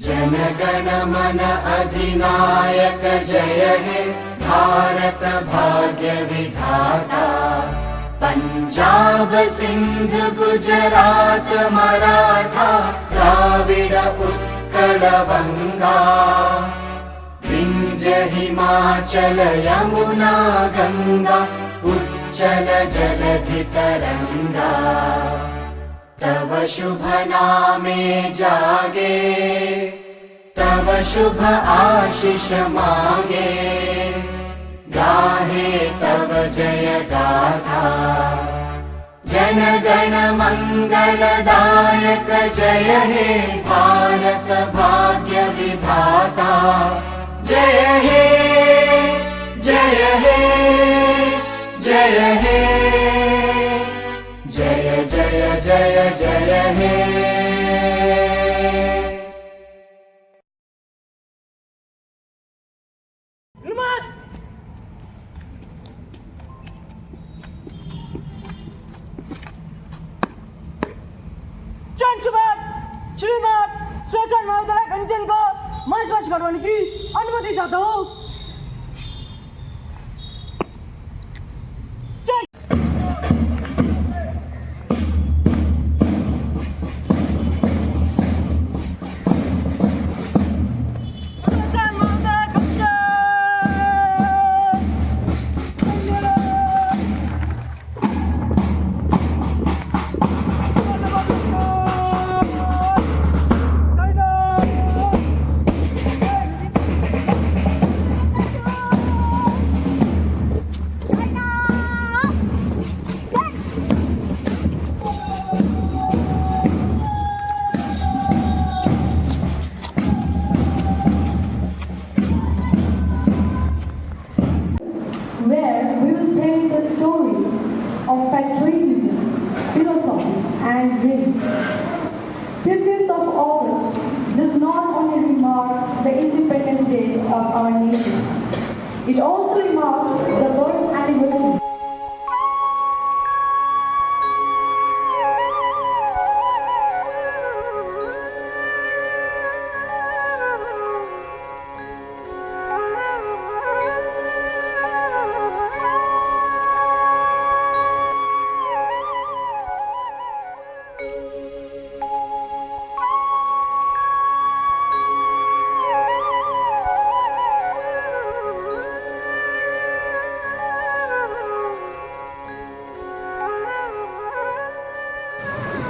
जनगण मन अधिनायक जय हे भारत भाग्य विधाता। पंजाब सिंध गुजरात मराठा द्राविड उत्कल बंगा। विंध्य हिमाचल यमुना गंगा उच्चल जलधि तरंगा। तव शुभ नामे जागे तव शुभ आशीष मागे। गाहे तव जय गाथा जनगण मंगलदायक जय हे भारत भाग्य विधाता। जय हे जय हे जय हे जय जय जय जय हे। श्रीमान शोषण महाविद्यालय कंचन को मार्च करवाने की अनुमति चाहता हूँ। And dreams. 15th of August does not only mark the Independence Day of our nation, it also marks the birth anniversary.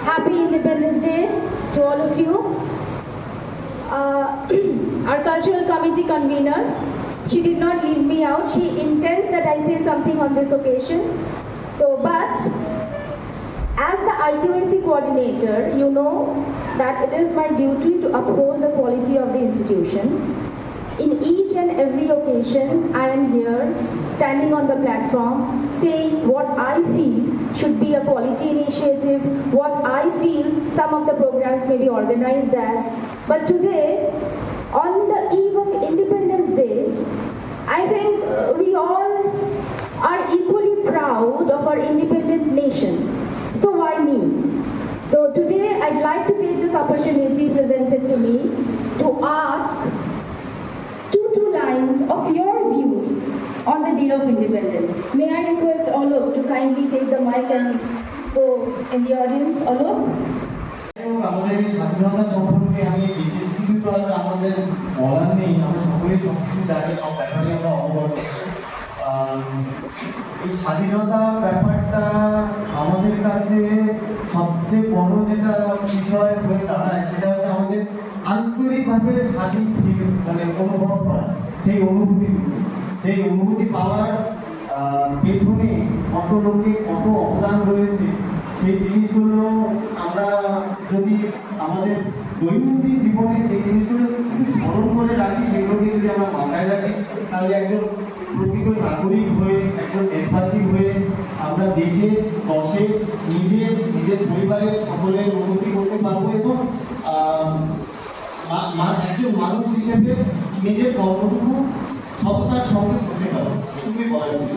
Happy Independence Day to all of you. Our cultural committee convener, she did not leave me out. She intends that I say something on this occasion. But as the IQAC coordinator, you know that it is my duty to uphold the quality of the institution. In each and every occasion, I am here, standing on the platform, saying what I feel should be a quality initiative, what I feel some of the programs may be organized as. But today, on the eve of Independence Day, I think we all are equally proud of our independent nation. So why me? So today, I'd like to take this opportunity presented to me to ask two lines of your views on the Day of Independence. May I request Alok to kindly take the mic and go in the audience. Alok? আমাদের এই স্বাধীনতা সম্পর্কে আমি বিশেষ কিছু তো আর আমাদের বলার নেই, আমরা সকলেই সবকিছু জানি, সব ব্যাপারে আমরা অবগত। এই স্বাধীনতা ব্যাপারটা আমাদের কাছে সবচেয়ে বড় যেটা বিষয় হয়ে দাঁড়ায় সেটা হচ্ছে আমাদের আন্তরিক স্বাধীনভাবে স্বাধীন মানে অনুভব করা, সেই অনুভূতি পাওয়ার পেছনে কত লোকের কত অবদান রয়েছে, সেই জিনিসগুলো আমরা যদি আমাদের দৈনন্দিন জীবনে সেই জিনিসগুলো শুধু স্মরণ করে রাখি, সেগুলোকে যদি আমরা মাথায় রাখি, তাহলে একজন প্রকৃত নাগরিক হয়ে, একজন দেশবাসী হয়ে আমরা দেশে দশে নিজের পরিবারের সকলের উন্নতি করতে পারবো এবং একজন মানুষ হিসেবে নিজের কর্মটুকু সততার সঙ্গে করতে পারবো। এটুকুই বলা ছিল।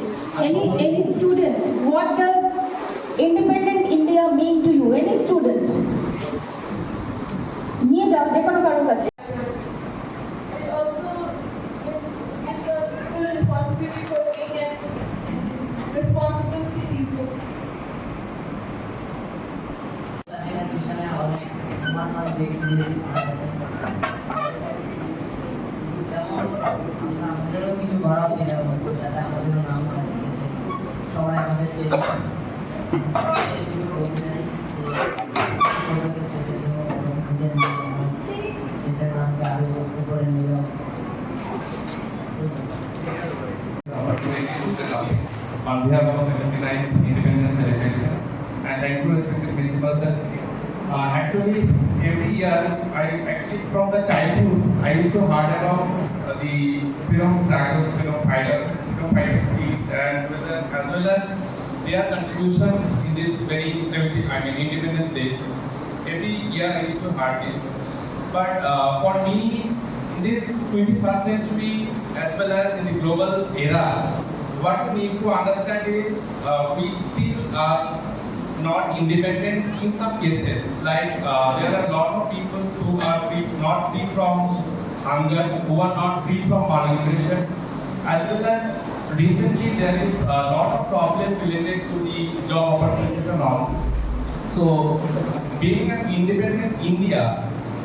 Any student, what does independent India mean to you? Any student? নিয়ে যাও যে কোনো কারোর কাছে। It also gives us the responsibility for being a responsible citizen. আমাদেরও কিছু করা উচিত যাতে আমাদেরও নাম সবাই আমাদের চেষ্টা দেশের নামকে আরো উপরে নিয়ে on behalf of the 59th Independence celebration, and thank you respected principal sir. Actually, every year, from the childhood, I used to heard about the freedom struggles, freedom fighting speech, and as well as their contributions in this very Independence Day. Every year I used to heard this. But for me, in this 21st century, as well as in the global era, what we need to understand is we still are not independent in some cases. Like there are a lot of people who are not free from hunger, who are not free from malnutrition, as well as recently there is a lot of problems related to the job opportunities and all. So, being an independent India,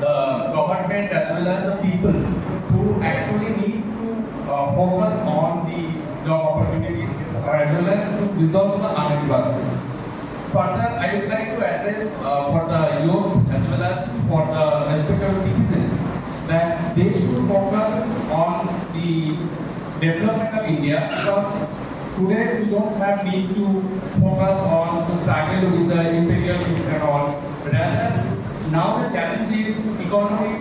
the government as well as the people who actually need to focus on the job opportunities as well as to resolve the unemployment. Further, I would like to address for the youth as well as for the respective citizens that they should focus on the development of India, because today we don't have need to focus on to struggle with the imperialism and all. Rather, now the challenge is economic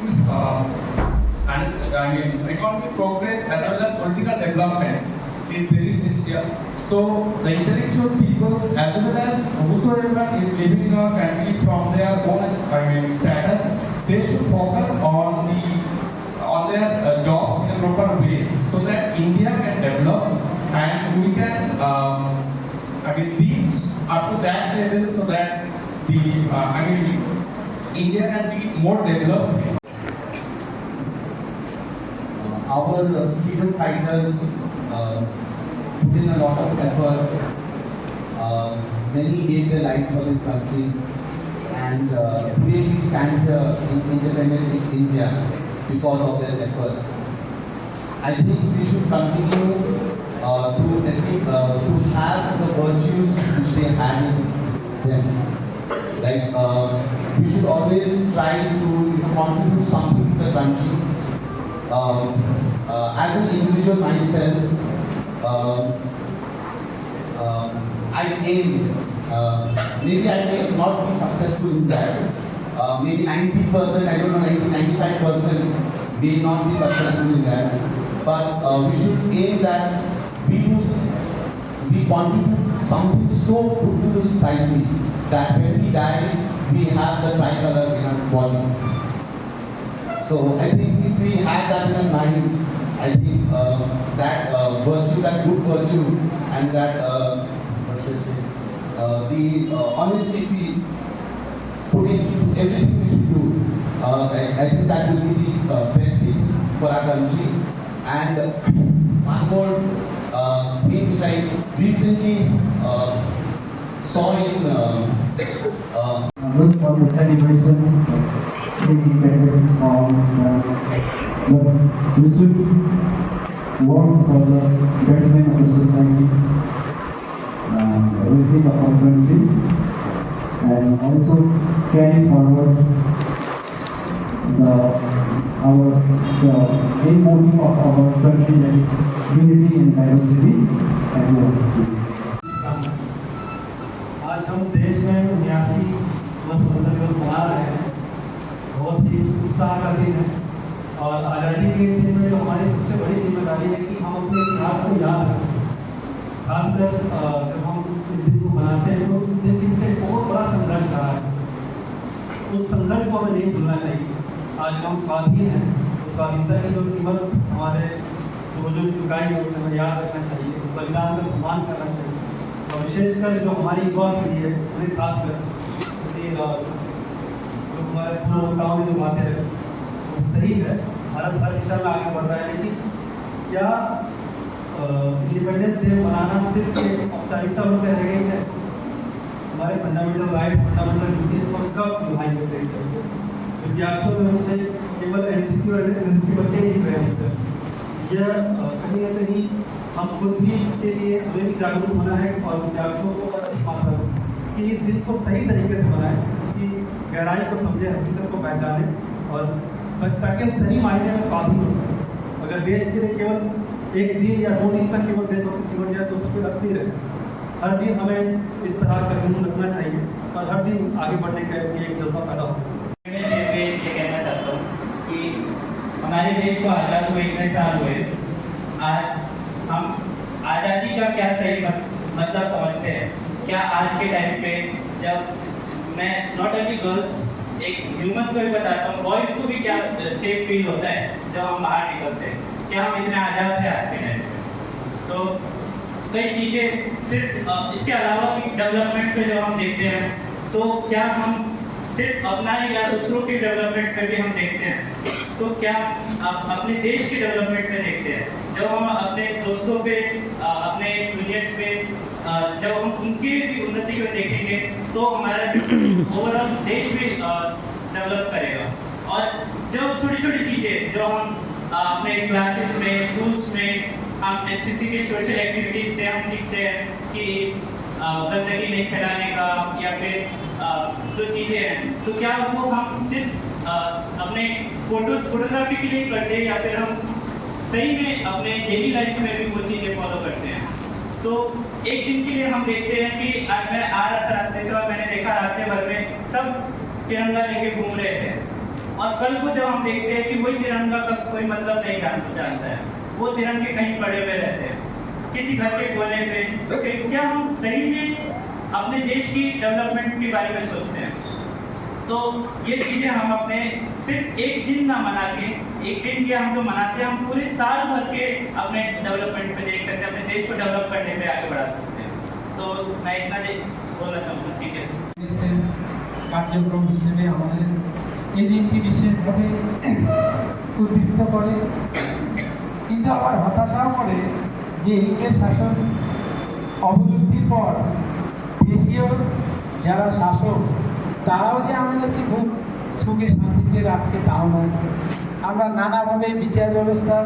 progress as well as political development is very essential. So the intellectual people as well as whosoever is living in our country from their own status, they should focus on their jobs in a proper way, so that India can develop and we can reach up to that level, so that the India can be more developed. Our freedom fighters put in a lot of effort. Many gave their lives for this country, and today we stand here in independent India because of their efforts. I think we should continue to have the virtues which they had in them. Like we should always try to contribute something to the country. As an individual myself, I aim, maybe I may not be successful in that. Maybe 90%, I don't know, 95% may not be successful in that. But we should aim that we contribute something so good to the society that when we die, we have the tricolor in our body. So I think if we have that in our mind, I think that virtue, that good virtue, and that what should I say, the honesty, if we put in everything which we do, I think that will be the best thing for our country. And one more thing which I recently saw in those for the celebration, singing patriotic songs, but we should work for the betterment of the society, everything of our country, and also carry forward the our main motive of our country, that is unity and diversity. And आज हम देश में 79वां स्वतंत्रता दिवस मना रहे हैं। बहुत ही उत्साह का दिन है और आज़ादी के दिन में जो हमारी सबसे बड़ी जिम्मेदारी है कि हम अपने इतिहास को याद रखें। खासकर जब हम इस दिन को मनाते हैं तो इस दिन के पीछे एक बहुत बड़ा संघर्ष रहा है। उस संघर्ष को हमें नहीं भूलना चाहिए। आज जो हम स्वाधीन हैं, उस स्वाधीनता की जो कीमत हमारे पूर्वजों ने चुकाई है उसे हमें याद रखना चाहिए, बलिदान का सम्मान करना चाहिए। और विशेषकर जो हमारी युवा पीढ़ी है उन्हें खासकर जो हमारे पूर्वताओं ने जो बातें रखी वो सही है। भारत हर दिशा में आगे बढ़ रहा है, लेकिन क्या इंडिपेंडेंस डे मनाना सिर्फ एक औपचारिकता बनकर रह गई है? हमारे फंडामेंटल राइट्स, फंडामेंटल ड्यूटीज को कब निभाएंगे सही तरीके से? विद्यार्थियों में मुझे केवल एनसीसी और एनसीसी बच्चे ही दिख रहे हैं। यह कहीं ना कहीं हम खुद भी इसके लिए हमें भी जागरूक होना है और विद्यार्थियों को बस मात्रा कि इस दिन को सही तरीके से मनाएं, इसकी गहराई को समझें, हकीकत को पहचानें और ताकि हम सही मायने में स्वाधीन हो सकें। अगर देश के लिए केवल एक दिन या 2 दिन तक केवल देशभक्ति सिमट जाए तो उसकी रख नहीं रहे। हर दिन हमें इस तरह का जुनून रखना चाहिए और हर दिन आगे बढ़ने का एक जज्बा पैदा हो। मैं ये कहना चाहता हूँ कि हमारे देश को आज़ाद हुए इतने साल हुए, आज हम आज़ादी का क्या सही मतलब समझते हैं? क्या आज के टाइम पे जब मैं नॉट ओनली गर्ल्स, एक ह्यूमन को भी बताता हूँ, बॉयज़ को भी क्या सेफ फील होता है जब हम बाहर निकलते हैं? क्या हम इतने आज़ाद हैं आज के टाइम पे? तो कई चीज़ें सिर्फ इसके अलावा भी डेवलपमेंट पे जब हम देखते हैं तो क्या हम सिर्फ अपना ही या दूसरों की डेवलपमेंट पे भी हम देखते हैं? तो क्या अपने देश की डेवलपमेंट में देखते हैं? जब हम अपने दोस्तों पे, अपने जूनियर्स पे, जब हम उनकी भी उन्नति को देखेंगे तो हमारा ओवरऑल देश भी डेवलप करेगा। और जब छोटी छोटी चीज़ें जो हम अपने क्लासेस में, स्कूल्स में, हम एनसीसी की सोशल एक्टिविटीज से हम सीखते हैं कि गंदगी नहीं फैलाने का या फिर जो चीज़ें हैं, तो क्या वो हम सिर्फ अपने फोटोग्राफी के लिए करते हैं या फिर हम सही में अपने डेली लाइफ में भी वो चीज़ें फॉलो करते हैं? तो एक दिन के लिए हम देखते हैं कि आज मैं आ रहा था रास्ते से और मैंने देखा रास्ते भर में सब तिरंगा लेके घूम रहे थे, और कल को जब हम देखते हैं कि वही तिरंगा का कोई मतलब नहीं जानता है, वो तिरंगे कहीं पड़े हुए रहते हैं किसी घर के कोने पे। तो क्या हम सही में अपने देश की डेवलपमेंट के बारे में सोचते हैं? तो ये चीज़ें हम अपने सिर्फ एक दिन ना मना के, एक दिन के हम जो मनाते हैं, हम पूरे साल भर के अपने डेवलपमेंट पे देख सकते हैं, अपने देश को डेवलप करने पे आगे बढ़ा सकते हैं। तो मैं इतना बोलना चाहूँगा। ठीक है, কার্যক্রম হিসেবে আমাদের এই দিনটি বিশেষভাবে উদ্দীপ্ত করে, কিন্তু আবার হতাশাও করে যে ইংরেজ শাসন অবলুপ্তির পর দেশীয় যারা শাসক তারাও যে আমাদেরকে খুব সুখে শান্তিতে রাখছে তাও নয়। আমরা নানাভাবে বিচার ব্যবস্থা,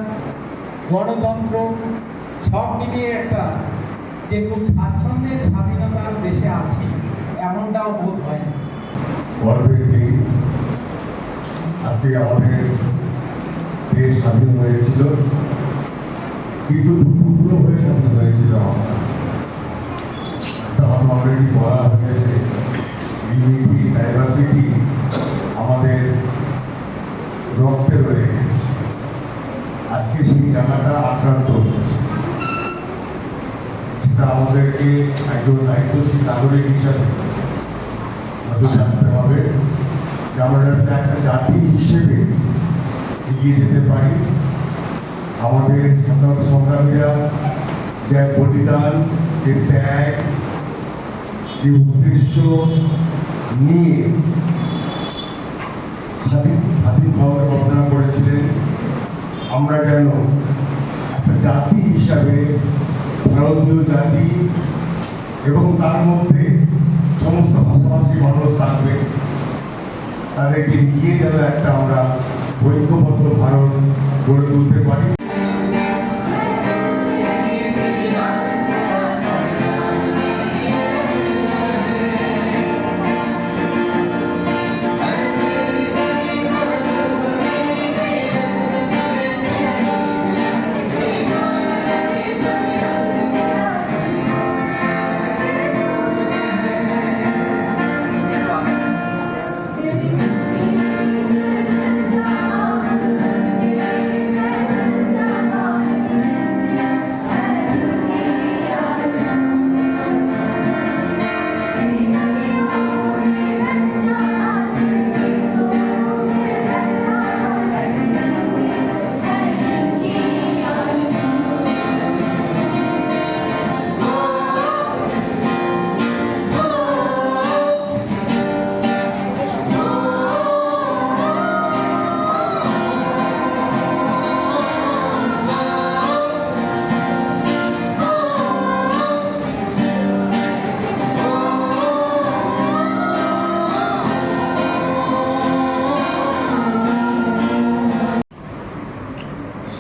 গণতন্ত্র সব মিলিয়ে একটা যে খুব স্বাচ্ছন্দ্যের স্বাধীনতার দেশে আছি এমনটাও বোধ হয় না। গর্বের দিন, আজকে আমাদের দেশ স্বাধীন হয়েছিল, কিন্তু দুটুকরো হয়ে স্বাধীন হয়েছিল। অলরেডি বলা হয়েছে ইউনিটি, ডাইভার্সিটি আমাদের রক্তে রয়ে গেছে। আজকে সেই জায়গাটা আক্রান্ত হচ্ছে, সেটা আমাদেরকে একজন দায়িত্বশীল নাগরিক হিসাবে জানতে হবে যে আমরা একটা জাতি হিসেবে এগিয়ে যেতে পারি। আমাদের স্বাধীনতা সংগ্রামীরা যে বলিদান, যে ত্যাগ, যে উদ্দেশ্য নিয়ে স্বাধীনভাবে কল্পনা করেছিলেন, আমরা যেন একটা জাতি হিসাবে, ভারতীয় জাতি এবং তার মধ্যে সমস্ত ভাষাভাষী মানুষ থাকবে, তাদেরকে নিয়ে যেন একটা আমরা ঐক্যবদ্ধ ভারত গড়ে তুলতে পারি।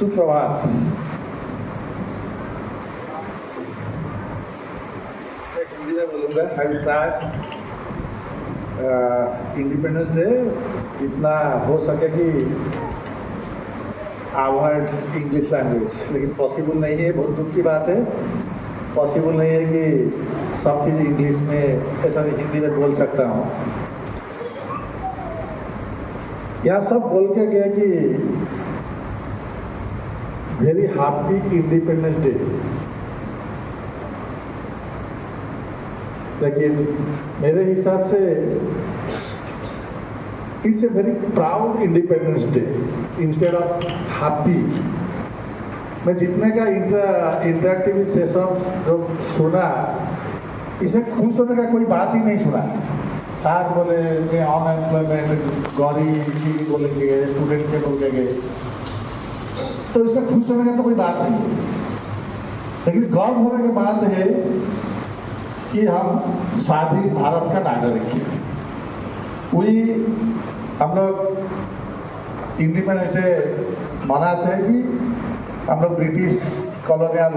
सुप्रभात। मैं हिंदी में बोलूँगा। आई ट्राई इंडिपेंडेंस डे जितना हो सके कि अवॉइड इंग्लिश लैंग्वेज, लेकिन पॉसिबल नहीं है। बहुत दुख की बात है, पॉसिबल नहीं है कि सब चीज़ इंग्लिश में ऐसा हिंदी में बोल सकता हूँ। यहाँ सब बोल के गया कि वेरी हैप्पी इंडिपेंडेंस डे, लेकिन मेरे हिसाब से it's a very proud independence day instead of happy. मैं जितने का इंटरेक्टिव सेशन जो सुना, इसमें खुश होने का कोई बात ही नहीं सुना। सार बोले कि अनएम्प्लॉयमेंट गरीब बोलेंगे, स्टूडेंट के बोलेंगे, तो इसमें खुश होने का तो कोई बात नहीं है। लेकिन गर्व होने की बात है कि हम स्वाधीन भारत का नागरिक हैं। हम लोग इंडिपेंडेंस डे मनाते हैं कि हम लोग ब्रिटिश कॉलोनियल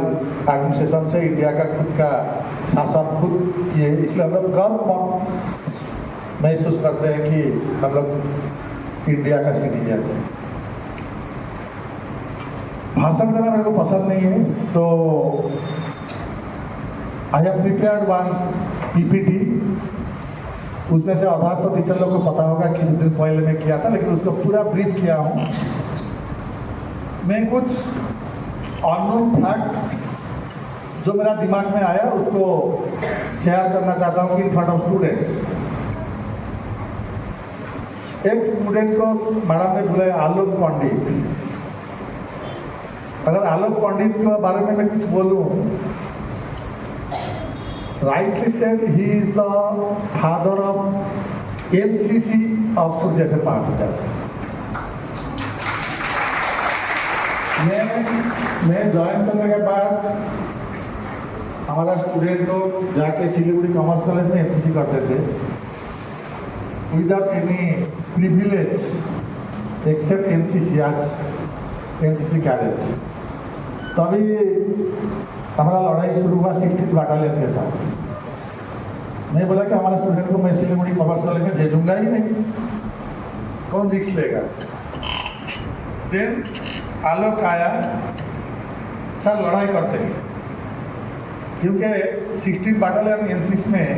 एडमिनिस्ट्रेशन से इंडिया का खुद का शासन खुद किए, इसलिए हम लोग गर्व महसूस करते हैं कि हम लोग इंडिया का सिटीजन है। भाषण देना मेरे को पसंद नहीं है, तो I have prepared one PPT. उसमें से आधा तो टीचर लोग को पता होगा कि कुछ दिन पहले मैं किया था, लेकिन उसको पूरा ब्रीफ किया हूँ। मैं कुछ अननोन फैक्ट जो मेरा दिमाग में आया उसको शेयर करना चाहता हूँ इन फ्रंट ऑफ स्टूडेंट्स। एक स्टूडेंट को मैडम ने बुलाया आलोक पंडित। अगर आलोक पंडित के बारे में मैं कुछ बोलूं, rightly said he is the father of NCC of Surjashan Maharajah। मैं ज्वाइन करने के बाद हमारा स्टूडेंट लोग जाके सिलीगुड़ी कॉमर्स कॉलेज में एनसीसी करते थे without any privilege except NCC, आज एनसीसी कैडेट। तभी हमारा लड़ाई शुरू हुआ 16 बटालियन के साथ। मैं बोला कि हमारा स्टूडेंट को मैं सिलीगुड़ी कॉमर्स कॉलेज में भेजूंगा ही नहीं, कौन रिक्स लेगा। देन आलोक आया, सर लड़ाई करते हैं, क्योंकि 16 बटालियन एनसीसी में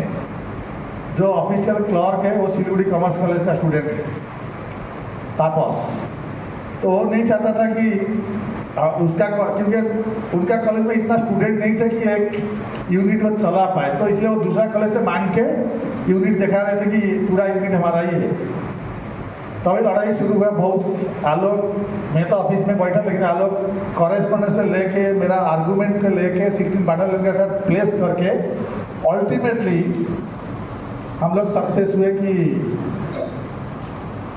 जो ऑफिशियल क्लर्क है वो सिलीगुड़ी कॉमर्स कॉलेज का स्टूडेंट है, तापस। तो वो नहीं चाहता था कि उसका, क्योंकि उनका कॉलेज में इतना स्टूडेंट नहीं थे कि एक यूनिट वो चला पाए, तो इसलिए वो दूसरा कॉलेज से मांग के यूनिट दिखा रहे थे कि पूरा यूनिट हमारा ही है। तभी लड़ाई शुरू हुआ बहुत। आलोक, मैं तो ऑफिस में बैठा, लेकिन आलोक कॉरेस्पॉन्डेंस से लेके मेरा आर्गूमेंट को लेके 16 बटालियन के साथ प्लेस करके अल्टीमेटली हम लोग सक्सेस हुए कि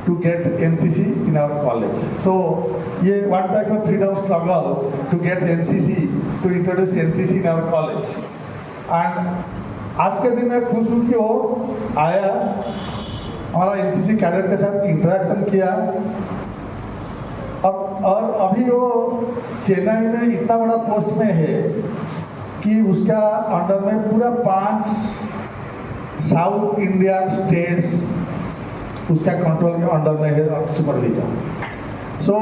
to get NCC in our college. So ये one type of freedom struggle to get NCC, to introduce NCC in our college. And आज के दिन मैं खुश हूँ कि वो आया, हमारा NCC कैडेट के साथ इंटरेक्शन किया। अब और अभी वो चेन्नई में इतना बड़ा पोस्ट में है कि उसका अंडर में पूरा 5 साउथ इंडियन स्टेट्स उसका कंट्रोल के अंडर में है, supervision. So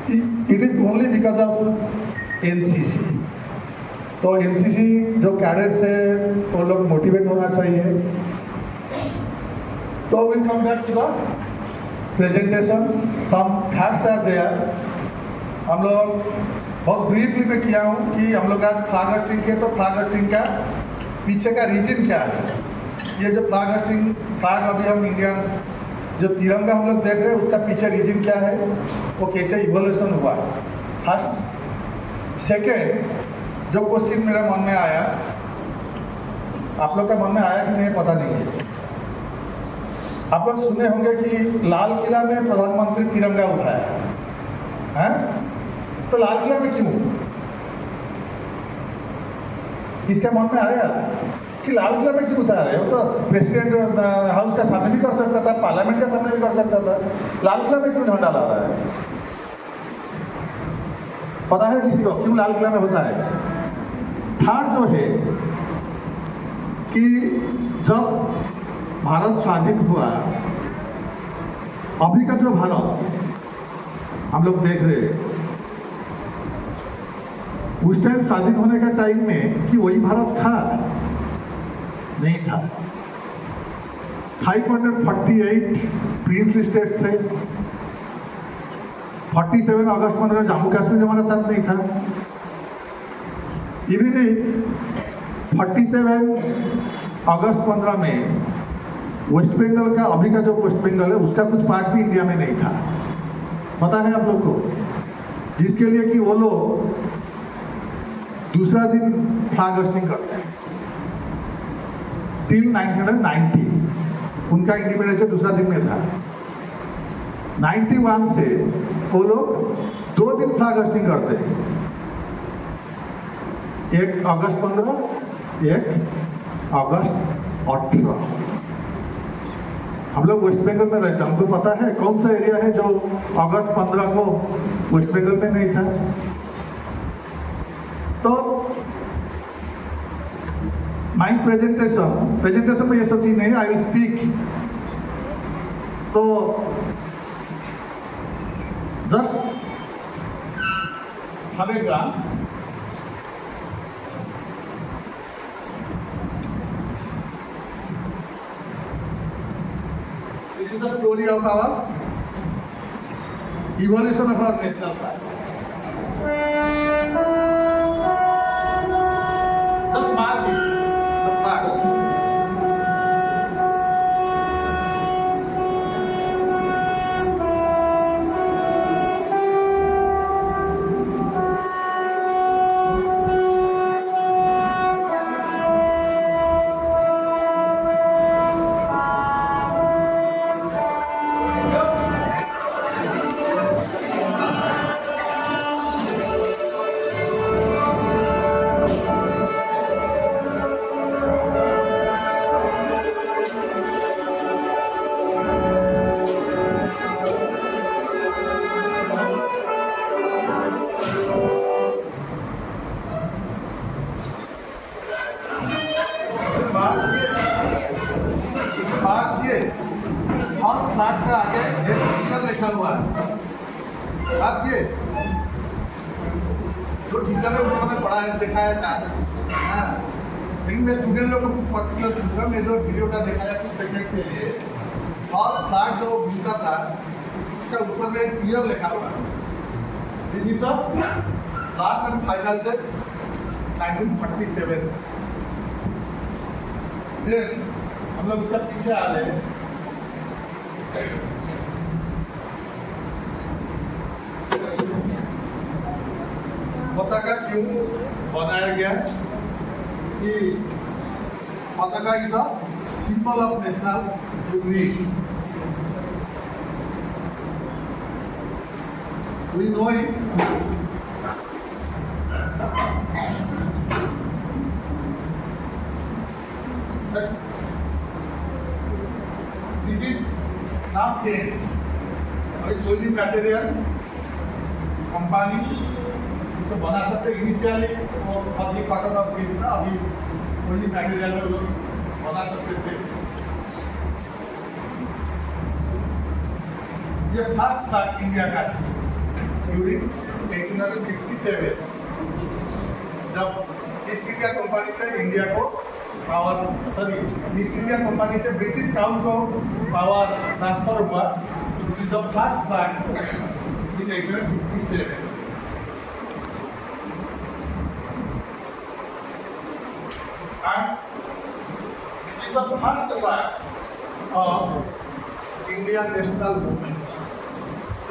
it is only because of NCC. तो एनसीसी जो कैडेट्स है वो लोग मोटिवेट होना चाहिए। तो will come back to the presentation, some facts are there. हम लोग बहुत ब्रीफली में किया हूँ कि हम लोग आज फ्लैग होस्टिंग किए, तो फ्लैग होस्टिंग का पीछे का रीजन क्या है। ये जो फ्लैग होस्टिंग, फ्लैग अभी हम इंडियन जो तिरंगा हम लोग देख रहे हैं उसका पीछे रीजन क्या है, वो कैसे इवोल्यूशन हुआ। फर्स्ट। सेकेंड, जो क्वेश्चन मेरे मन में आया, आप लोग का मन में आया कि नहीं पता नहीं है। आप लोग सुने होंगे कि लाल किला में प्रधानमंत्री तिरंगा उठाया है, तो लाल किला में क्यों? इसका मन में आया कि लाल किला में क्यों उतार रहे हो? तो प्रेसिडेंट हाउस का सामने भी कर सकता था, पार्लियामेंट का सामने भी कर सकता था, लाल किला में क्यों झंडा ला रहा है? पता है किसी को क्यों लाल किला में होता है? थर्ड जो है कि जब भारत स्वाधीन हुआ, अभी का जो भारत हम लोग देख रहे हैं, उस टाइम स्वाधीन होने का टाइम में कि वही भारत था? नहीं था। 548 प्रिंसली स्टेट्स थे। 47 अगस्त 15 जम्मू कश्मीर हमारे साथ नहीं था। इवन 47 अगस्त 15 में वेस्ट बंगाल का, अभी का जो वेस्ट बंगाल है, उसका कुछ पार्ट भी इंडिया में नहीं था। पता है आप लोग को? जिसके लिए कि वो लोग दूसरा दिन फ्लैग होस्टिंग करते हैं। टिल 1990 उनका इंडिपेंडेंस दूसरा दिन में था। 91 से वो लोग 2 दिन फ्लैग होस्टिंग करते हैं, 1 अगस्त 15, 1 अगस्त 18। हम लोग वेस्ट बंगाल में रहते हैं, हमको पता है कौन सा एरिया है जो अगस्त 15 को वेस्ट बंगाल में नहीं था। तो माई प्रेजेंटेशन में ये सब चीज नहीं है, आई विल स्पीक। तो जस्ट हमें ग्रांस this is the story of our evolution of our national flag. Just mark it, the flag. और फ्लैग का आगे एक टीचर लिखा हुआ है। आप ये जो टीचर ने उन्होंने पढ़ाया सिखाया था, हाँ, लेकिन मैं स्टूडेंट लोग को पर्टिकुलर पूछ रहा हूँ। मैं जो वीडियोटा दिखाया कुछ सेकंड से लिए, और फ्लैग जो मिलता था उसका ऊपर में एक ईयर लिखा हुआ है। This is the last and final set 1947। फिर हम लोग उसका पीछे आ रहे हैं। पताका क्यों बनाया गया? कि पताका is the symbol of national unity. We know it. This is now changed. कोई भी मटेरियल कंपनी इसको बना सकते। इनिशियली वो खादी कॉटन और सिल्क था, अभी कोई भी मटेरियल में लोग बना सकते थे। ये फर्स्ट था इंडिया का ड्यूरिंग 1857, जब ईस्ट इंडिया कंपनी से इंडिया को power, sorry east India company से ब्रिटिश क्राउन को पावर ट्रांसफर हुआ। This is the first flag in 1857। And this is the first flag of Indian national movement.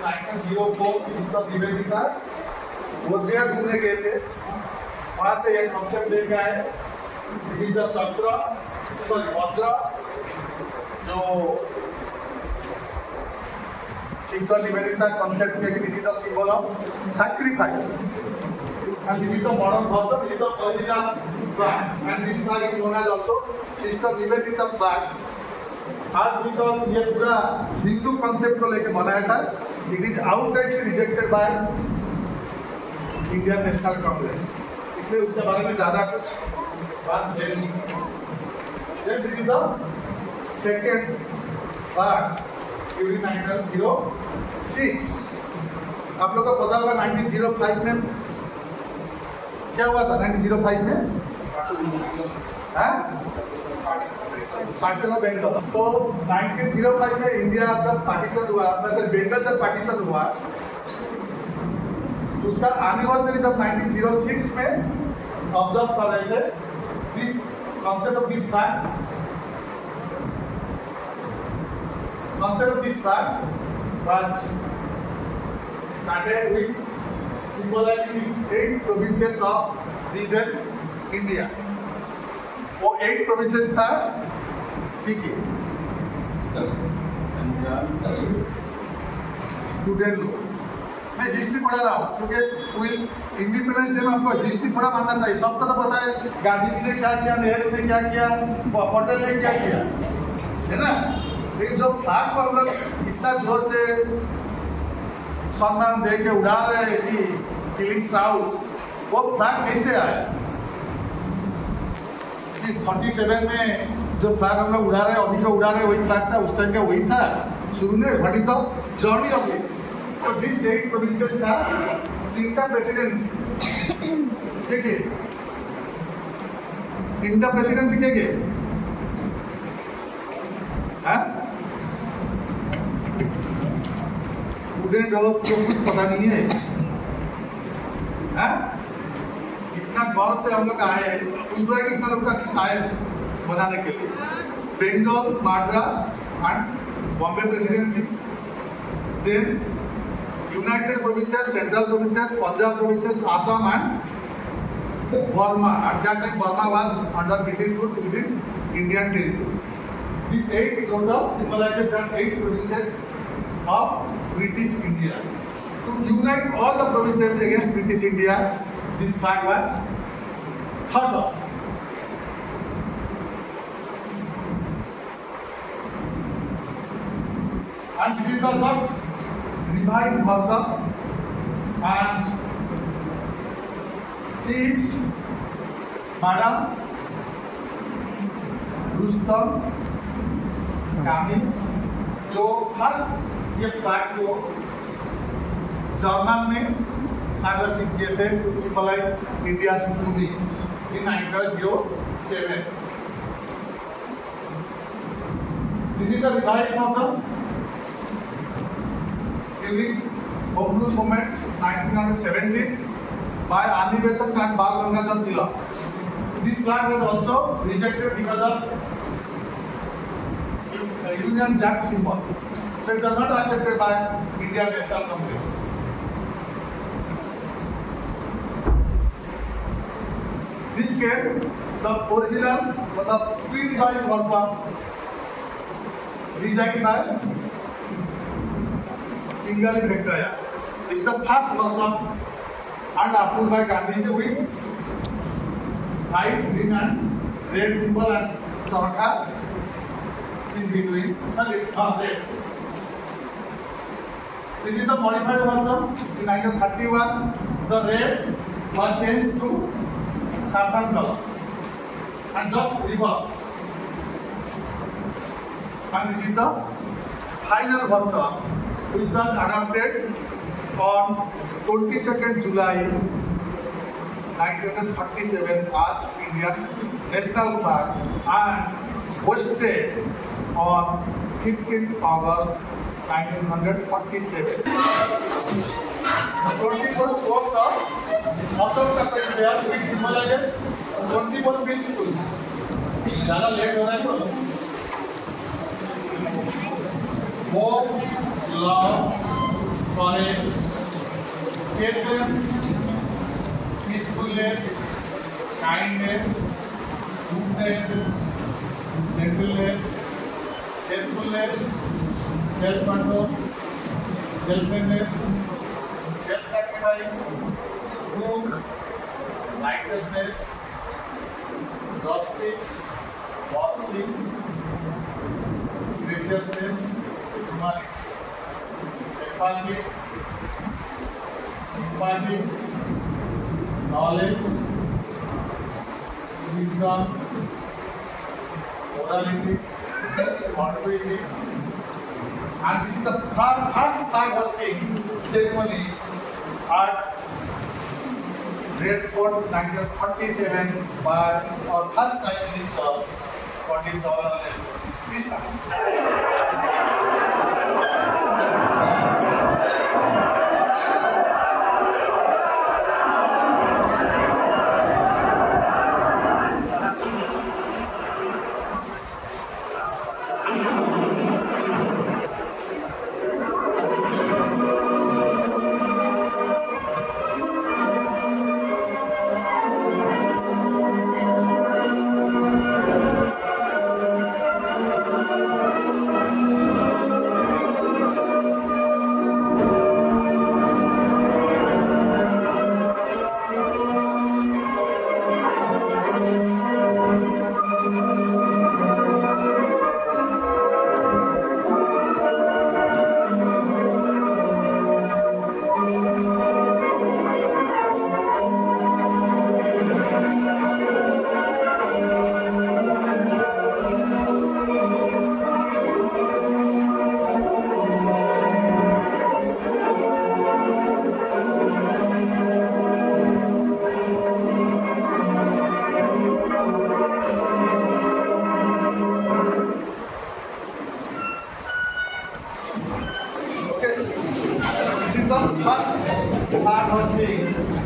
1904 सिद्ध निवेदिता बोधगया घूमने गए थे, वहां से एक कॉन्सेप्ट लेके आए। चक्र सॉरी वज्र जो सिद्ध निवेदिता कॉन्सेप्ट के this is the symbol of sacrifice and this is the modern version. This is the original flag and this flag is known as also Sister Nivedita flag. आज बिकॉज ये पूरा हिंदू कॉन्सेप्ट को लेके बनाया था, it is outrightly rejected by Indian national Congress, इसलिए उसके बारे में ज़्यादा कुछ बात है नहीं। Then this is the second part during 1906. आप लोग को पता होगा 1905 में क्या हुआ था? 1905 में पार्टीशन ऑफ बंगाल। तो 1905 में इंडिया जब पार्टीशन हुआ, वैसे बंगाल जब पार्टीशन हुआ, उसका एनिवर्सरी जब 1906 में ऑब्जर्व कर रहे थे, this concept of this flag was started with symbolizing these 8 provinces of region India. वो 8 provinces था, ठीक है, स्टूडेंट लोग। मैं हिस्ट्री पढ़ा रहा हूँ क्योंकि इंडिपेंडेंस डे में आपको हिस्ट्री थोड़ा मानना चाहिए। सबको तो पता है गांधी जी ने क्या किया, नेहरू ने क्या किया, पटेल ने क्या किया, है ना। लेकिन जो फ्लैग को हम लोग इतना जोर से सम्मान दे के उड़ा रहे हैं कि फीलिंग प्राउड, वो फ्लैग कैसे आया? 47 में जो फ्लैग हम लोग उड़ा रहे हैं, अभी जो उड़ा रहे हैं वही फ्लैग था, उस टाइम का वही था शुरू में। बट तो जर्नी ऑफ इट, तो दिस 8 प्रोविंसेस था, 3टा प्रेसिडेंसी, ठीक है, 3टा प्रेसिडेंसी क्या क्या? स्टूडेंट हो तो कुछ पता नहीं है, इतना गौर से हम लोग आए हैं, उस है कि इतना लोग का शायर बनाने के लिए। Bengal, Madras and Bombay presidency, then United Provinces, Central Provinces, Punjab Provinces, Assam and Burma. At that time, Burma was under British rule within Indian territory. These 8 quotas symbolizes that 8 provinces of British India. To unite all the provinces against British India, this flag was thought of. And this is the first revived version, and she is Madam Rustam Kamil, जो first ये flag को German में कागज किए थे to symbolize India unity in 1907. This is the revived version. During Home Rule Movement 1917 by Adi Besant and Bal Gangadhar Tilak. This flag was also rejected because of Union Jack symbol. So it was not accepted by Indian National Congress. This came, the original, the pre-revised version, rejected by Pingali Bhekkaya. This is the first version and approved by Gandhiji with white, green and red symbol and charkha in between. Red. This is the modified version. In 1931, the red was changed to saffron color and just reverse. And this is the final version, which was adopted on 22nd July 1937 as Indian national flag and hoisted on 15th August 1947. 21 spokes of Ashoka is there, which symbolizes 21 principles. ज़्यादा late हो रहा है तो hope, love, courage, patience, peacefulness, kindness, goodness, gentleness, faithfulness, self-control, selflessness, self-sacrifice, truth, righteousness, justice, mercy, graciousness, humanity, empathy, sympathy, knowledge, wisdom, morality, continuity, and this is the first flag hosting ceremony at Red Fort 1947 by our first Prime Minister, Pandit Jawaharlal Nehru. This time.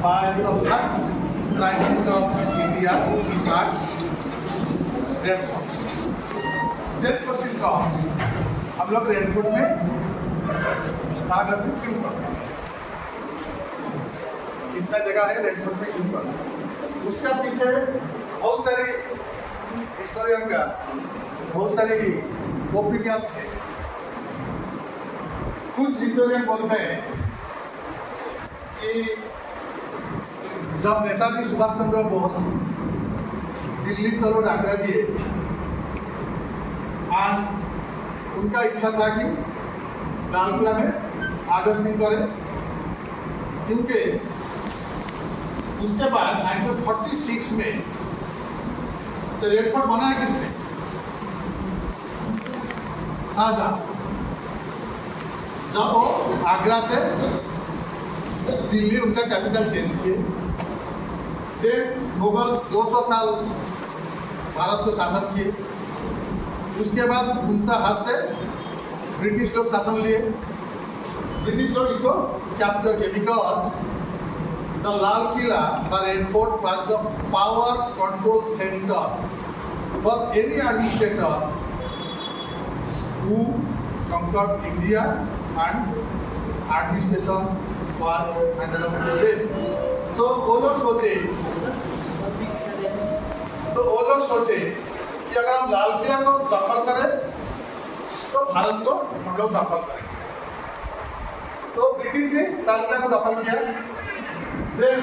By the first Prime Minister of India at Red Fort. Then question comes, हम लोग red fort में कागज में क्यों करते हैं? कितना जगह है रेड फोर्ट में क्यों करते हैं? उसका पीछे बहुत सारी हिस्टोरियन का बहुत सारी ओपिनियंस है। कुछ हिस्टोरियन बोलते हैं कि जब नेताजी सुभाष चंद्र बोस दिल्ली चलो डाकरा दिए और उनका इच्छा था कि लाल किला में आगजनी करें, क्योंकि उसके बाद 1946 में तो रेड फोर्ट बनाया किसने? शाहजहां। जब वो आगरा से दिल्ली उनका कैपिटल चेंज किए, फिर मुगल 200 साल भारत को शासन किए, उसके बाद उनका हाथ से ब्रिटिश लोग शासन लिए। ब्रिटिश लोग इसको कैप्चर किए because the Lal Qila the red fort was the power control centre for any administrator who conquered India and administration was handed over to them. तो वो लोग सोचे कि अगर हम लाल किला को दखल करें तो भारत को हम लोग दखल करें। तो ब्रिटिश ने लाल किला को दखल किया। फिर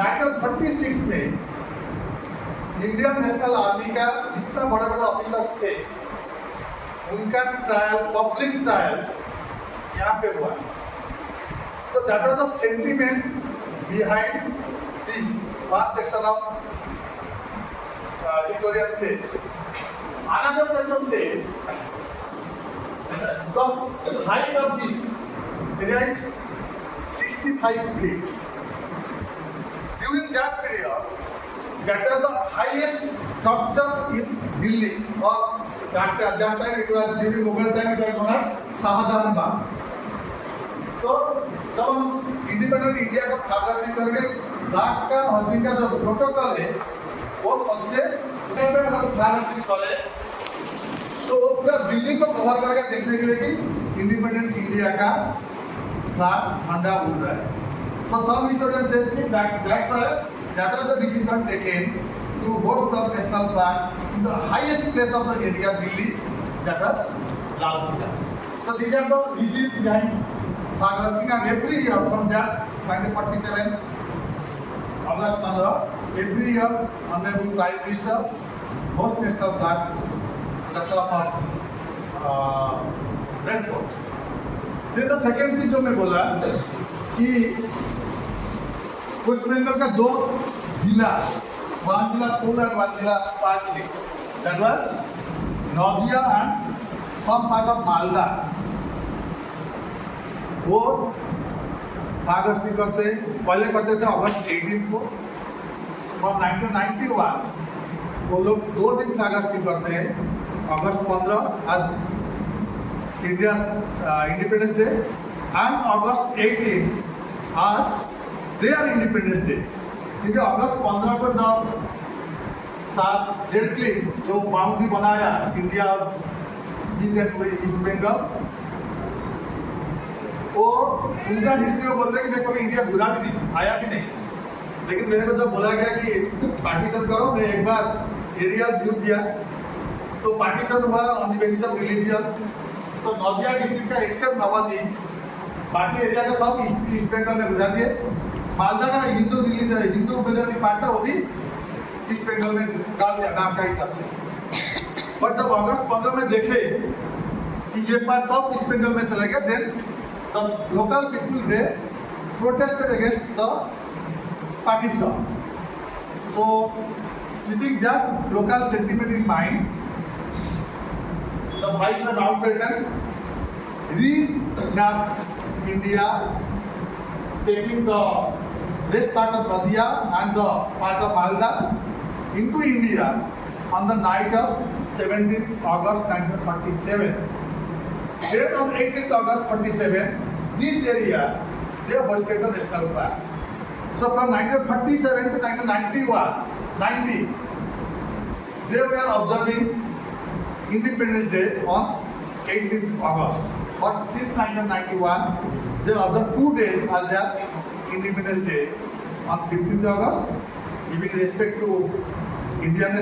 1936 में इंडियन नेशनल आर्मी का जितना बड़े बड़े ऑफिसर्स थे उनका ट्रायल, पब्लिक ट्रायल यहाँ पे हुआ। So that was the sentiment behind this one section of historian says. Another section says the height of this area is 65 feet. During that period, that was the highest structure in Delhi. Or that time it was during Mughal time it was known as Shahjahan Bagh. तो जब हम independent India का कागज नहीं करेंगे, flag का हस्बिंग का जो प्रोटोकॉल है वो सबसे करे तो वो पूरा दिल्ली को कवर करके देखने के लिए कि इंडिपेंडेंट इंडिया का फ्लैग झंडा उड़ रहा है। तो सम हिस्टोरियंस से that was the decision taken to host the national flag in the highest place of the area, Delhi, that was Lal Killa. So these are the reasons behind flag hosting, and every year from that 1947 August 15, every year Honorable Prime Minister host national flag the top of Red Fort. Then the second thing जो मैं बोला कि waste Bengal का दो Jila, one Jila coal and one Jila sparkling. That was Nadia and some part of Malda. वो कागज की करते पहले करते थे अगस्त 18 को फ्रॉम 1991 वो लोग 2 दिन कागज की करते हैं अगस्त 15 आज India independence day and August 18 आज देयर इंडिपेंडेंस डे क्योंकि अगस्त 15 को जब साथ रेड क्लिफ जो बाउंड्री बनाया इंडिया ईस्ट बंगाल वो उनका हिस्ट्री में बोलते हैं कि मैं कभी इंडिया घुरा भी नहीं आया भी नहीं लेकिन मेरे को जब बोला गया कि पार्टीशन करो मैं एक बार एरिया व्यू किया तो पार्टीशन हुआ on the basis of religion तो नदिया डिस्ट्रिक्ट का एक्सेप्ट नवाद्वीप बाकी एरिया का सब ईस्ट बंगाल में घुसा दिए मालदा का Hindu religion Hindu majority part था वो भी ईस्ट बंगाल में डाल दिया नाम का हिसाब से बट जब अगस्त 15 में देखे कि ये पार्ट सब ईस्ट बंगाल में चला गया then the local people there protested against the partition. So, keeping that local sentiment in mind, the Viceroy Mountbatten remapped India, taking the rest part of Nadia and the part of Malda into India on the night of 17th August 1947. Then on 18th August 47, this area they hosted the national flag. So from 1947 to 1990, they were observing Independence Day on 18th August. But since 1991, they observe 2 days as their Independence Day on 15th August, giving respect to Indian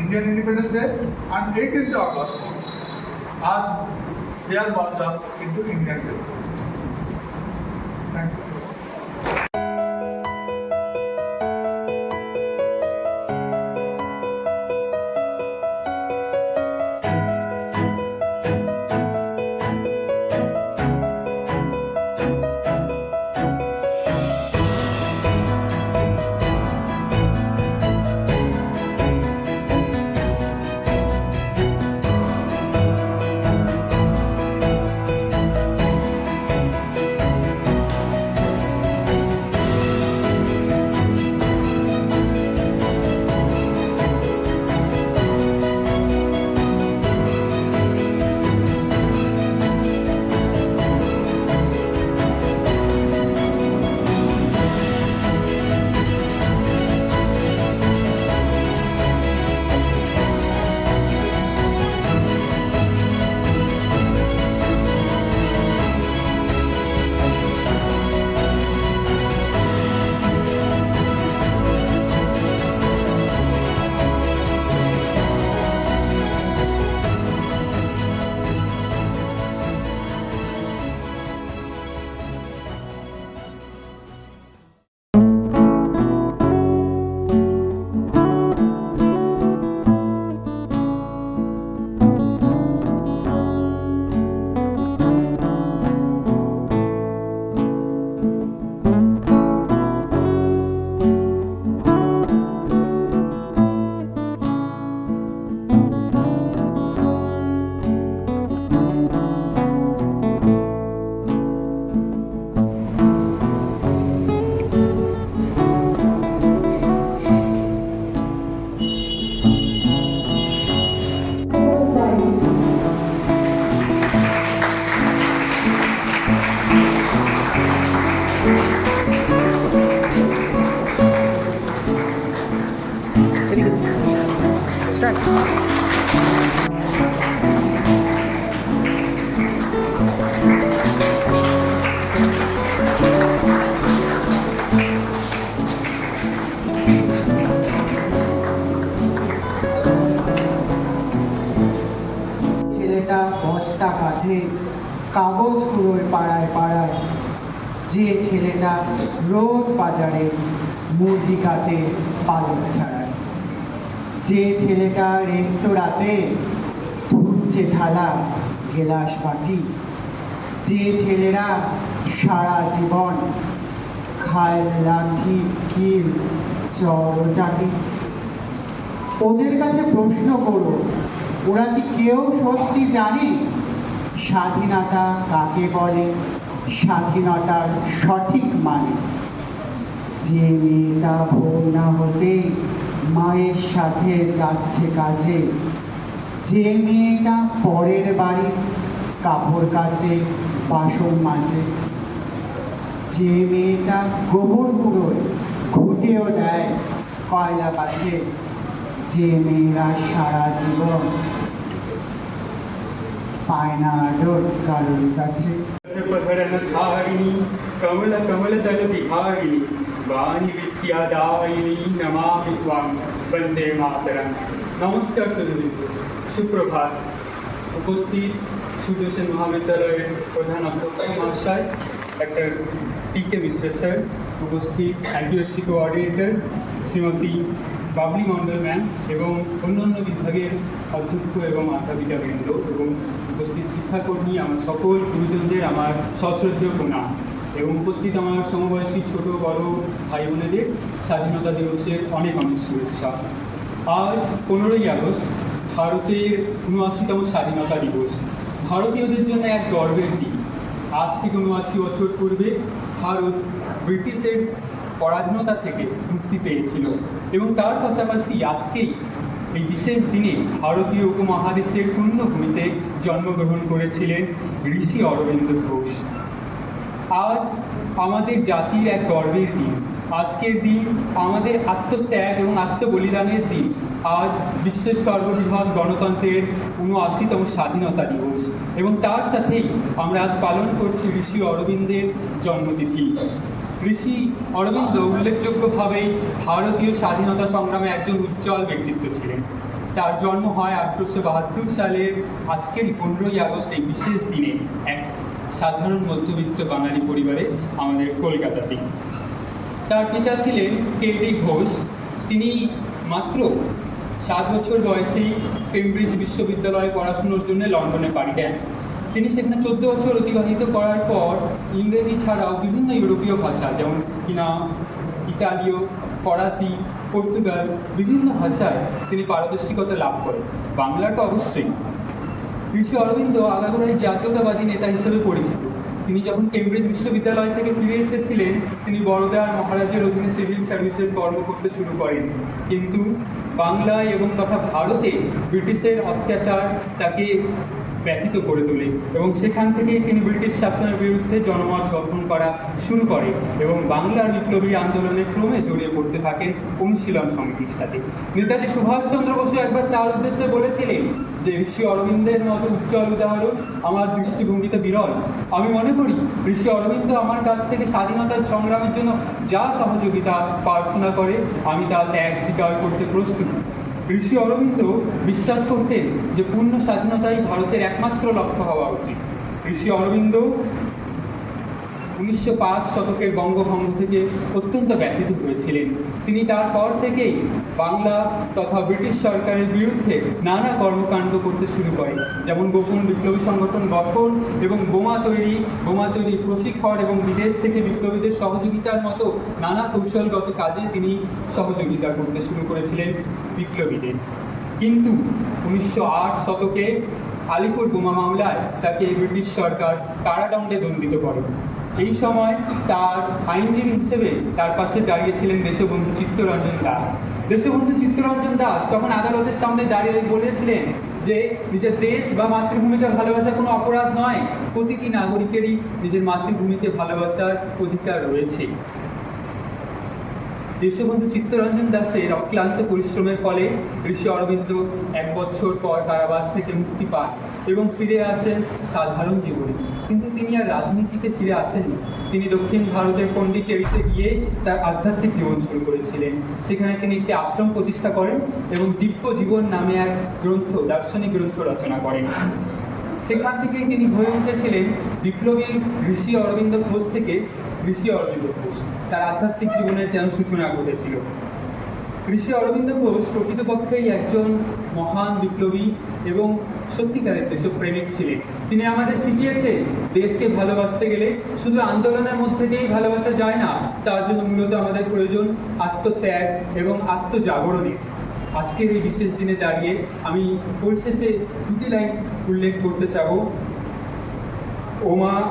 Indian Independence Day, and 18th August. As they are merged up into Indian Day. Thank you. কাগজ কুড়োয় পাড়ায় পাড়ায় যে ছেলেটা রোজ বাজারে মুরগি কাটে পালক ছাড়ায়, যে ছেলেটা রেস্তোরাঁতে ধুচ্ছে থালা গেলাস বাটি, যে ছেলেরা সারা জীবন খায় লাঠি কিল চরজাতি। ওদের কাছে প্রশ্ন করো, ওরা কি কেউ সত্যি জানে স্বাধীনতা কাকে বলে, স্বাধীনতার সঠিক মানে? যে মেয়েটা ভোর না হতে মায়ের সাথে যাচ্ছে কাজে, যে মেয়েটা পরের বাড়ি কাপড় কাচে বাসন মাজে, যে মেয়েটা গোবর কুড়োয় ঘুটেও দেয় কয়লা কাছে, যে মেয়েরা সারা জীবন পায় না আদর কারোর কাছে। धारिणी कमल कमल दल विहारिणी वाणी विद्यादायिनी नमामि त्वां वन्दे मातरम्। নমস্কার সুধীবৃন্দ, সুপ্রভাত। উপস্থিত সুদর্শন মহাবিদ্যালয়ের প্রধান অধ্যক্ষ মহাশয় ডক্টর টি.কে. মিশ্র স্যার, উপস্থিত আইকিউএসসি কোঅর্ডিনেটর শ্রীমতী বাবলি মণ্ডল ম্যাম এবং অন্যান্য বিভাগের অধ্যক্ষ এবং অধ্যাপিকাবৃন্দ এবং উপস্থিত শিক্ষাকর্মী, আমার সকল গুরুজনদের আমার সশ্রদ্ধেয় প্রণাম এবং উপস্থিত আমার সমবয়সী ছোট বড় ভাই বোনেদের স্বাধীনতা দিবসের অনেক অনেক শুভেচ্ছা। আজ 15ই আগস্ট ভারতের ৭৯তম স্বাধীনতা দিবস। ভারতীয়দের জন্য এক গর্বের দিন। আজ থেকে ৭৯ বছর পূর্বে ভারত ব্রিটিশের পরাধীনতা থেকে মুক্তি পেয়েছিল এবং তার পাশাপাশি আজকেই এই বিশেষ দিনে ভারতীয় উপমহাদেশের পূর্ণভূমিতে জন্মগ্রহণ করেছিলেন ঋষি অরবিন্দ ঘোষ। আজ আমাদের জাতির এক গর্বের দিন। আজকের দিন আমাদের আত্মত্যাগ এবং আত্মবলিদানের দিন। আজ বিশ্বের সর্ববৃহৎ গণতন্ত্রের ৭৯তম স্বাধীনতা দিবস এবং তার সাথেই আমরা আজ পালন করছি ঋষি অরবিন্দের জন্মতিথি। ঋষি অরবিন্দ উল্লেখযোগ্যভাবেই ভারতীয় স্বাধীনতা সংগ্রামে একজন উজ্জ্বল ব্যক্তিত্ব ছিলেন। তার জন্ম হয় 1872 সালের আজকের 15ই আগস্ট এই বিশেষ দিনে এক সাধারণ মধ্যবিত্ত বাঙালি পরিবারে আমাদের কলকাতাতে। তার পিতা ছিলেন কে.ডি. ঘোষ। তিনি মাত্র 7 বছর বয়সেই কেমব্রিজ বিশ্ববিদ্যালয়ে পড়াশুনোর জন্য লন্ডনে পাড়ি দেন। তিনি সেখানে 14 বছর অতিবাহিত করার পর ইংরেজি ছাড়াও বিভিন্ন ইউরোপীয় ভাষা যেমন কিনা ইতালীয়, ফরাসি, পর্তুগাল বিভিন্ন ভাষায় তিনি পারদর্শিকতা লাভ করেন। বাংলাটা অবশ্যই। ঋষি অরবিন্দ আগাগোড়াই জাতীয়তাবাদী নেতা হিসেবে পরিচিত। তিনি যখন কেমব্রিজ বিশ্ববিদ্যালয় থেকে ফিরে এসেছিলেন তিনি বরোদার মহারাজের অধীনে সিভিল সার্ভিসের কর্ম করতে শুরু করেন, কিন্তু বাংলায় এবং তথা ভারতে ব্রিটিশের অত্যাচার তাকে ব্যথিত করে তোলে এবং সেখান থেকেই তিনি ব্রিটিশ শাসনের বিরুদ্ধে জনমত গঠন করা শুরু করে এবং বাংলার বিপ্লবী আন্দোলনে ক্রমে জড়িয়ে পড়তে থাকেন অনুশীলন সমিতির সাথে। নেতাজি সুভাষচন্দ্র বসু একবার তার উদ্দেশ্যে বলেছিলেন যে ঋষি অরবিন্দের মতো উজ্জ্বল উদাহরণ আমার দৃষ্টিভঙ্গিতে বিরল। আমি মনে করি ঋষি অরবিন্দ আমার কাছ থেকে স্বাধীনতার সংগ্রামের জন্য যা সহযোগিতা প্রার্থনা করে আমি তা ত্যাগ স্বীকার করতে প্রস্তুত। ঋষি অরবিন্দ বিশ্বাস করতেন যে পূর্ণ স্বাধীনতাই ভারতের একমাত্র লক্ষ্য হওয়া উচিত। ঋষি অরবিন্দ 1905 শতকের বঙ্গভঙ্গ থেকে অত্যন্ত ব্যথিত হয়েছিলেন। তিনি তারপর থেকেই বাংলা তথা ব্রিটিশ সরকারের বিরুদ্ধে নানা কর্মকাণ্ড করতে শুরু করেন, যেমন গোপন বিপ্লবী সংগঠন গঠন এবং বোমা তৈরি প্রশিক্ষণ এবং বিদেশ থেকে বিপ্লবীদের সহযোগিতার মতো নানা কৌশলগত কাজে তিনি সহযোগিতা করতে শুরু করেছিলেন বিপ্লবীদের। কিন্তু 1908 শতকে আলিপুর বোমা মামলায় তাকে ব্রিটিশ সরকার কারাদণ্ডে দণ্ডিত করে। এই সময় তার আইনজীবী হিসেবে তার পাশে দাঁড়িয়েছিলেন দেশবন্ধু চিত্তরঞ্জন দাস। দেশবন্ধু চিত্তরঞ্জন দাস তখন আদালতের সামনে দাঁড়িয়ে বলেছিলেন যে নিজের দেশ বা মাতৃভূমিকে ভালোবাসা কোনো অপরাধ নয়, প্রতিটি নাগরিকেরই নিজের মাতৃভূমিকে ভালোবাসার অধিকার রয়েছে। দেশবন্ধু চিত্তরঞ্জন দাসের অক্লান্ত পরিশ্রমের ফলে ঋষি অরবিন্দ 1 বছর পর কারাবাস থেকে মুক্তি পান এবং ফিরে আসেন সাধারণ জীবনে। কিন্তু তিনি আর রাজনীতিতে ফিরে আসেননি। তিনি দক্ষিণ ভারতের পন্ডিচেরিতে গিয়ে তার আধ্যাত্মিক জীবন শুরু করেছিলেন। সেখানে তিনি একটি আশ্রম প্রতিষ্ঠা করেন এবং দিব্য জীবন নামে এক গ্রন্থ, দার্শনিক গ্রন্থ রচনা করেন। সেখান থেকেই তিনি হয়ে উঠেছিলেন বিপ্লবী ঋষি অরবিন্দ ঘোষ থেকে ঋষি অরবিন্দ ঘোষ। তার আধ্যাত্মিক জীবনের যেন সূচনা ঘটেছিল। ঋষি অরবিন্দ ঘোষ প্রকৃতপক্ষেই একজন মহান বিপ্লবী এবং সত্যিকারের দেশপ্রেমিক ছিলেন। তিনি আমাদের শিখিয়েছে দেশকে ভালোবাসতে গেলে শুধু আন্দোলনের মধ্যে দিয়েই ভালোবাসা যায় না, তার জন্য মূলত আমাদের প্রয়োজন আত্মত্যাগ এবং আত্মজাগরণের। আজকের এই বিশেষ দিনে দাঁড়িয়ে আমি পরিশেষে দুটি লাইন উল্লেখ করতে চাবো।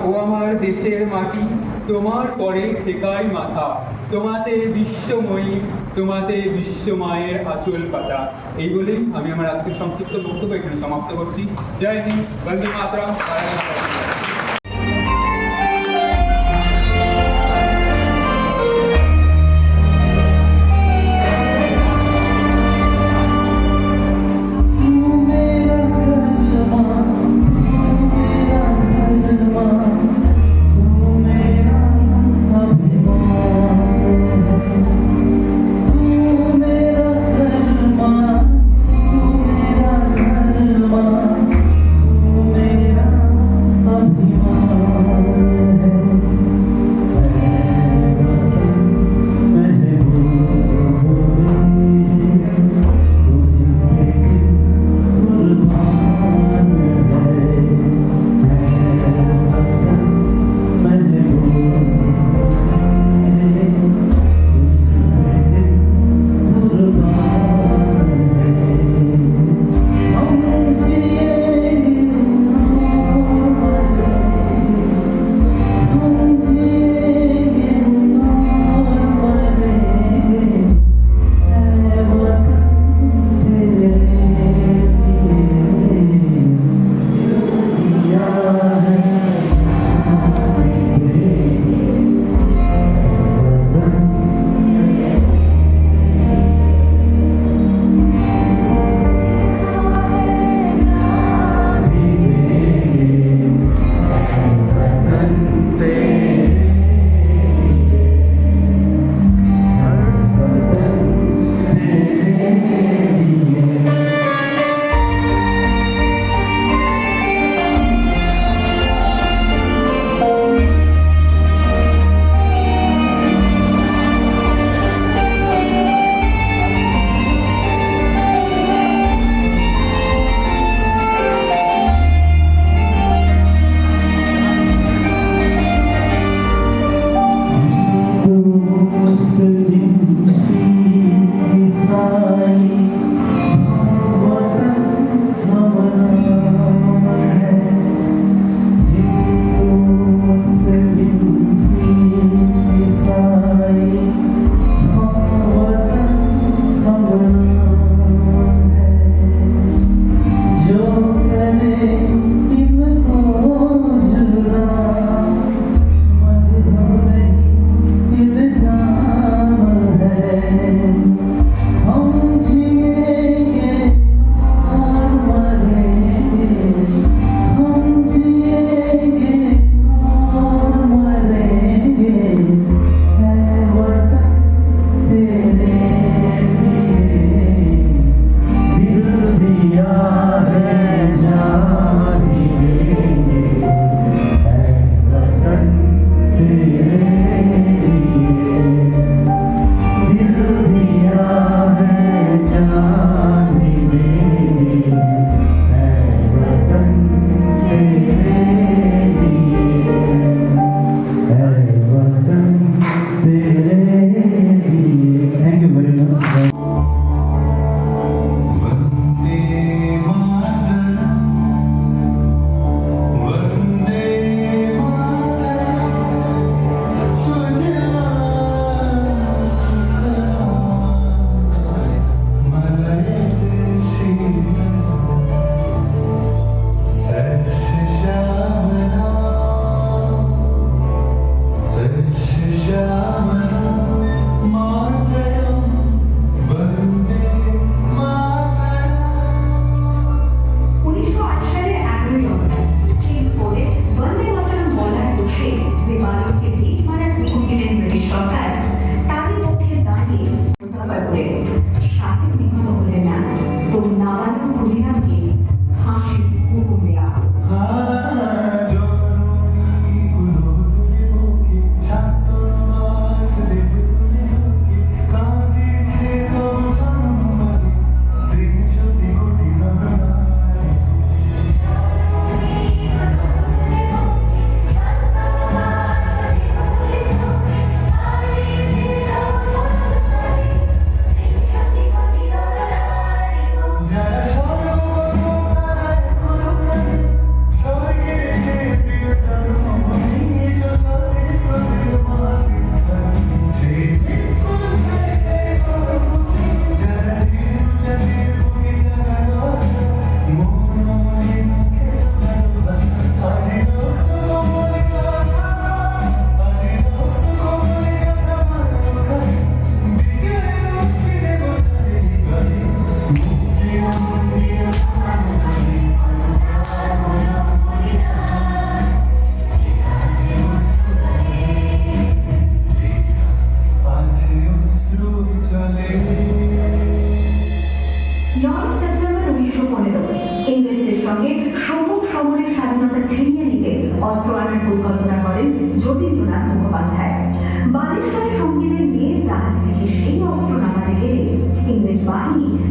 ও আমার দেশের মাটি, তোমার পরে ঠেকাই মাথা, তোমাতে বিশ্বময়ী, তোমাতে বিশ্বমায়ের আঁচল পাতা। এই বলেই আমি আমার আজকের সংক্ষিপ্ত বক্তব্য এখানে সমাপ্ত করছি। জয় হিন্দ, বন্দে মাতরম। मेरा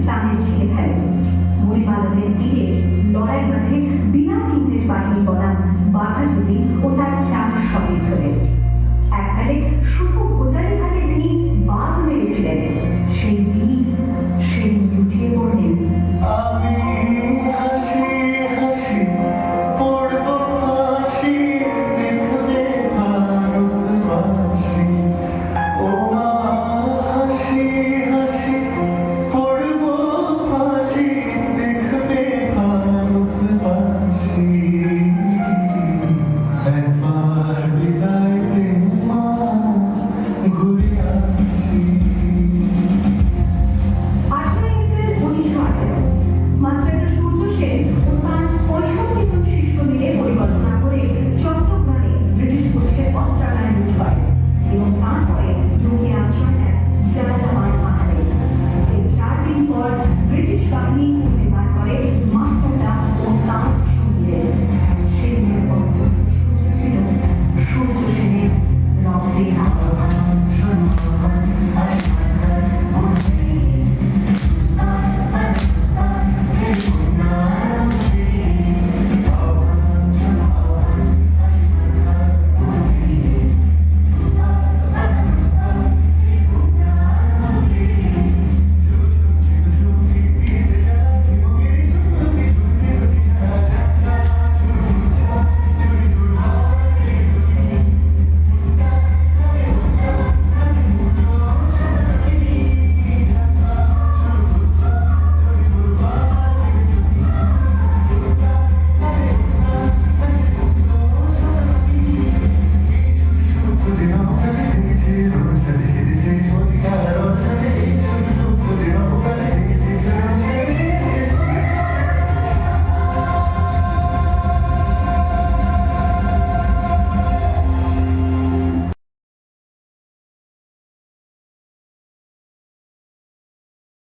Science